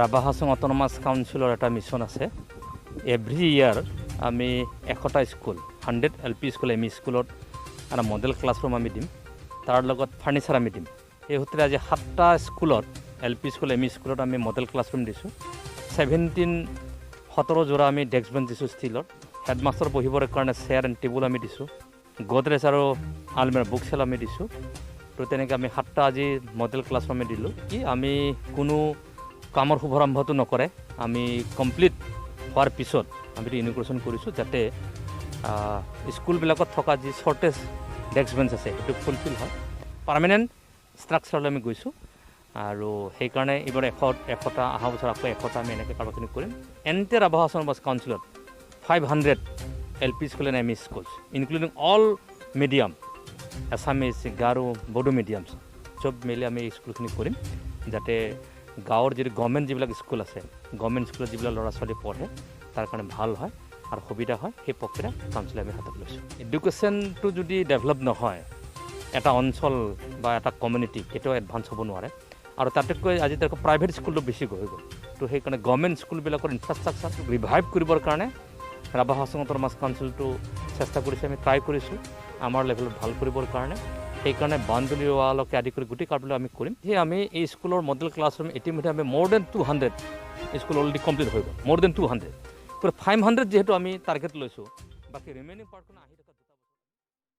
Rabha Hasong autonomous কাউন্সিলৰ এটা mission আছে every year আমি 100টা school 100 LP school M E স্কুলত এটা মডেল ক্লাছৰুম আমি দিম তাৰ লগত ফাৰ্নিচাৰ আমি দিম এই সূত্ৰে আজি 7টা স্কুলত LP স্কুল এম ই স্কুলত আমি মডেল ক্লাছৰুম দিছোঁ 17 জোৰা আমি ডেস্ক বেঞ্চ দিছোঁ ষ্টিলৰ হেডমাষ্টাৰ বহিবৰ কাৰণে চেয়াৰ এণ্ড টেবুল আমি দিছোঁ গোদৰেজ আৰু আলমিৰা বুক চেল আমি দিছোঁ তো তেনেকৈ আমি 7টা আজি মডেল ক্লাছৰুম আমি দিলোঁ কি আমি কোনো কামৰ শুভাৰম্ভটো নকৰে আমি কমপ্লিট হোৱাৰ পিছত আমি ইনগ্ৰেশ্যন কৰিছোঁ যাতে স্কুলবিলাকত থকা যি শ্বৰ্টেজ ডেস্ক বেঞ্চ আছে সেইটো ফুলফিল হয় পাৰ্মানেণ্ট ষ্ট্ৰাকচাৰলৈ আমি গৈছোঁ আৰু সেইকাৰণে এইবাৰ 100টা অহা বছৰ আকৌ 100টা আমি এনেকৈ কাৰ্যখিনি কৰিম এণ্টায়াৰ ৰাভা হাছং কাউন্সিলত 500 LP school and ME schools including all medium Assamese Garo Bodo mediums চব মিলি আমি এই স্কুলখিনি কৰিম যাতে গাঁৱৰ যিটো গভৰ্ণমেণ্ট যিবিলাক স্কুল আছে গভৰ্ণমেণ্ট স্কুলত যিবিলাক ল'ৰা ছোৱালী পঢ়ে তাৰ কাৰণে ভাল হয় আৰু সুবিধা হয় সেই প্ৰক্ৰিয়া কাউন্সিলে আমি হাতত লৈছোঁ এডুকেশ্যনটো যদি ডেভেলপ নহয় এটা অঞ্চল বা এটা কমিউনিটি কেতিয়াও এডভান্স হ'ব নোৱাৰে আৰু তাতকৈ আজি তেওঁলোকে প্ৰাইভেট স্কুলটো বেছি হৈ গ'ল তো সেইকাৰণে গভৰ্ণমেণ্ট স্কুলবিলাকৰ ইনফ্ৰাষ্ট্ৰাকচাৰটো ৰিভাইভ কৰিবৰ কাৰণে ৰাভা হাছং অট'নমাছ কাউন্সিলটো চেষ্টা কৰিছে আমি ট্ৰাই কৰিছোঁ আমাৰ লেভেলত ভাল কৰিবৰ কাৰণে সেইকাৰণে বাউণ্ডেৰী ৱালকে আদি কৰি গোটেই কাৰ্ডলৈ আমি কৰিম সেই আমি এই স্কুলৰ মডেল ক্লাছৰুম ইতিমধ্যে আমি মোৰ দেন 200 স্কুল অলৰেডি কমপ্লিট হৈ গ'ল মোৰ দেন 200 500 যিহেতু আমি টাৰ্গেট লৈছোঁ বাকী ৰিমেইনিং পাৰ্টখন আহি থকা